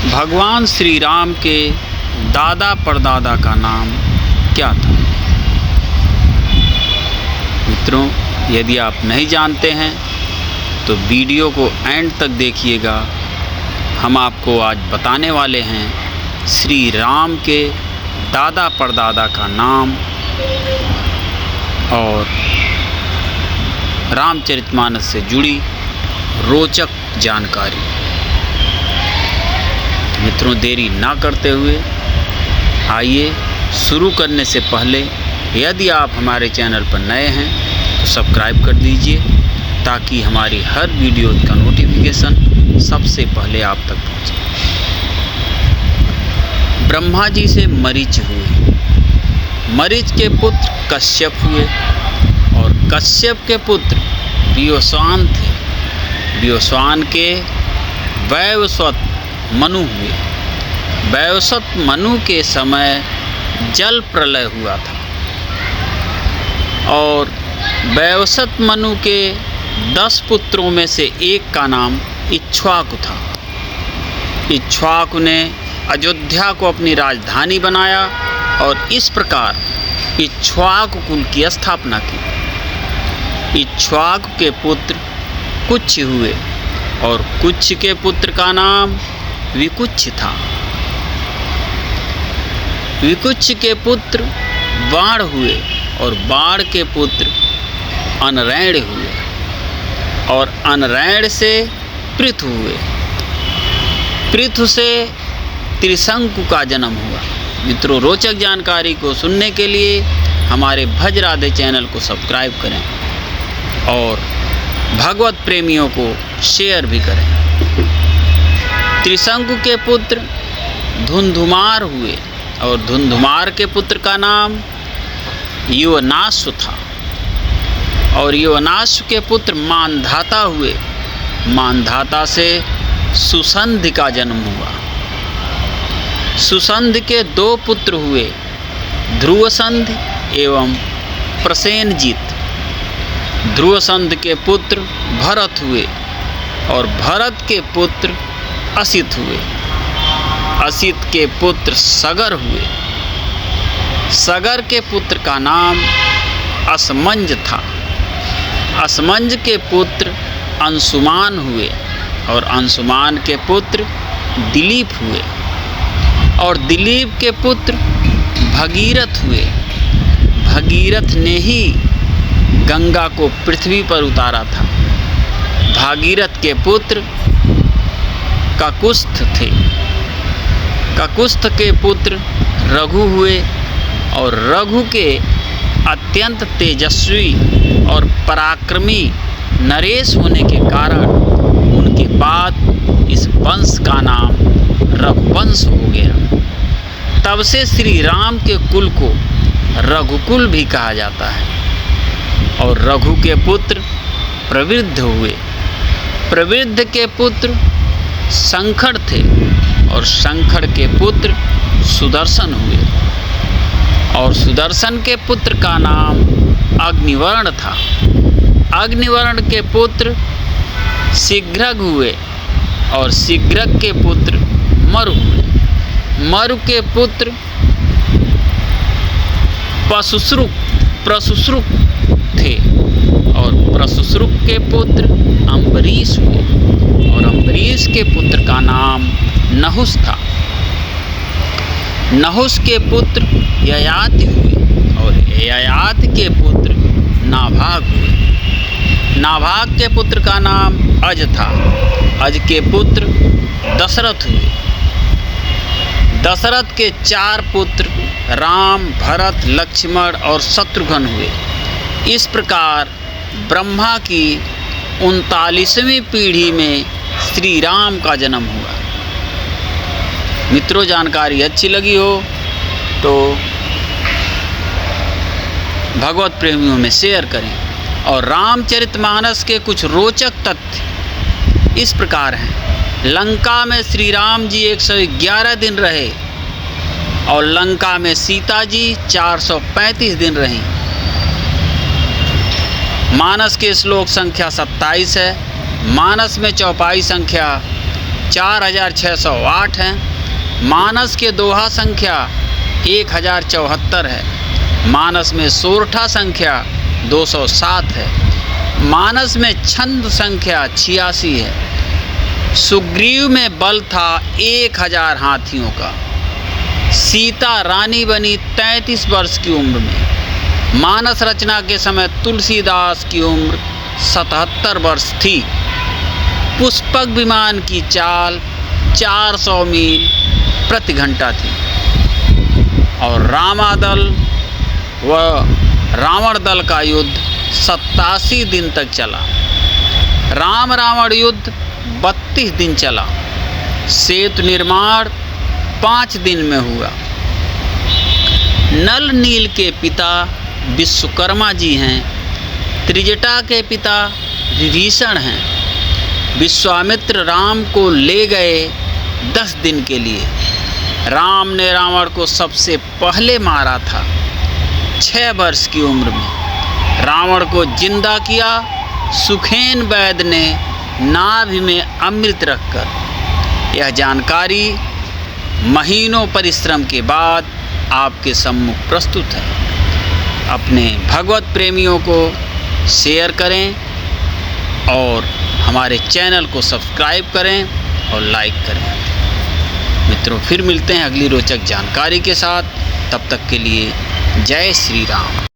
भगवान श्री राम के दादा परदादा का नाम क्या था? मित्रों, यदि आप नहीं जानते हैं तो वीडियो को एंड तक देखिएगा। हम आपको आज बताने वाले हैं श्री राम के दादा परदादा का नाम और रामचरितमानस से जुड़ी रोचक जानकारी। तो मित्रों, देरी ना करते हुए आइए शुरू करने से पहले यदि आप हमारे चैनल पर नए हैं तो सब्सक्राइब कर दीजिए ताकि हमारी हर वीडियो का नोटिफिकेशन सबसे पहले आप तक पहुंचे। ब्रह्मा जी से मरीच हुए, मरीच के पुत्र कश्यप हुए और कश्यप के पुत्र वियोस्वान थे। वियोस्वान के वैवस्वत मनु हुए। वैवस्वत मनु के समय जल प्रलय हुआ था और वैवस्वत मनु के 10 पुत्रों में से एक का नाम इक्ष्वाकु था। इक्ष्वाकु ने अयोध्या को अपनी राजधानी बनाया और इस प्रकार इक्ष्वाकु कुल की स्थापना की। इक्ष्वाकु के पुत्र कुच्छ हुए और कुच्छ के पुत्र का नाम विकुच्छ था। विकुच्छ के पुत्र बाण हुए और बाण के पुत्र अनरैण हुए और अनरैण से पृथु हुए। पृथु से त्रिशंकु का जन्म हुआ। मित्रों, रोचक जानकारी को सुनने के लिए हमारे भज राधे चैनल को सब्सक्राइब करें और भगवत प्रेमियों को शेयर भी करें। त्रिशंकु के पुत्र धुंधुमार हुए और धुंधुमार के पुत्र का नाम युवनाश्व था और युवनाश्व के पुत्र मानधाता हुए। मानधाता से सुसंधि का जन्म हुआ। सुसंधि के 2 पुत्र हुए, ध्रुवसंधि एवं प्रसेनजित। ध्रुवसंधि के पुत्र भरत हुए और भरत के पुत्र असित हुए। असित के पुत्र सगर हुए। सगर के पुत्र का नाम असमंज था। असमंज के पुत्र अंशुमान हुए और अंशुमान के पुत्र दिलीप हुए और दिलीप के पुत्र भगीरथ हुए। भगीरथ ने ही गंगा को पृथ्वी पर उतारा था। भागीरथ के पुत्र ककुस्थ थे। ककुस्थ के पुत्र रघु हुए और रघु के अत्यंत तेजस्वी और पराक्रमी नरेश होने के कारण उनके बाद इस वंश का नाम रघुवंश हो गया। तब से श्री राम के कुल को रघुकुल भी कहा जाता है। और रघु के पुत्र प्रवृद्ध हुए। प्रवृद्ध के पुत्र संखड़ थे और संखड़ के पुत्र सुदर्शन हुए और सुदर्शन के पुत्र का नाम अग्निवर्ण था। अग्निवर्ण के पुत्र शीघ्रग हुए और शीघ्रग के पुत्र मरु हुए। मरु के पुत्र प्रसुश्रुक थे और प्रसुश्रुक के पुत्र अम्बरीश हुए और अम्बरीश के पुत्र का नाम नहुस था। नहुस के पुत्र ययाति हुए और ययाति के पुत्र नाभाग हुए। नाभाग के पुत्र का नाम अज था। अज के पुत्र दशरथ हुए। दशरथ के 4 पुत्र राम, भरत, लक्ष्मण और शत्रुघ्न हुए। इस प्रकार ब्रह्मा की 39वीं पीढ़ी में श्री राम का जन्म हुआ। मित्रों, जानकारी अच्छी लगी हो तो भगवत प्रेमियों में शेयर करें। और रामचरितमानस के कुछ रोचक तथ्य इस प्रकार हैं। लंका में श्री राम जी 111 दिन रहे और लंका में सीता जी 435 दिन रहीं। मानस के श्लोक संख्या 27 है। मानस में चौपाई संख्या 4608 है। मानस के दोहा संख्या 1074 है। मानस में सोरठा संख्या 207 है। मानस में छंद संख्या 86 है। सुग्रीव में बल था 1000 हाथियों का। सीता रानी बनी 33 वर्ष की उम्र में। मानस रचना के समय तुलसीदास की उम्र 77 वर्ष थी। पुष्पक विमान की चाल 400 मील प्रति घंटा थी और रामादल व रावण दल का युद्ध 87 दिन तक चला। राम रावण युद्ध 32 दिन चला। सेतु निर्माण 5 दिन में हुआ। नल नील के पिता विश्वकर्मा जी हैं। त्रिजटा के पिता विभीषण हैं। विश्वामित्र राम को ले गए 10 दिन के लिए। राम ने रावण को सबसे पहले मारा था 6 वर्ष की उम्र में। रावण को जिंदा किया सुखेन वैद्य ने नाभि में अमृत रखकर। यह जानकारी महीनों परिश्रम के बाद आपके सम्मुख प्रस्तुत है। अपने भगवत प्रेमियों को शेयर करें और हमारे चैनल को सब्सक्राइब करें और लाइक करें। मित्रों, फिर मिलते हैं अगली रोचक जानकारी के साथ। तब तक के लिए जय श्री राम।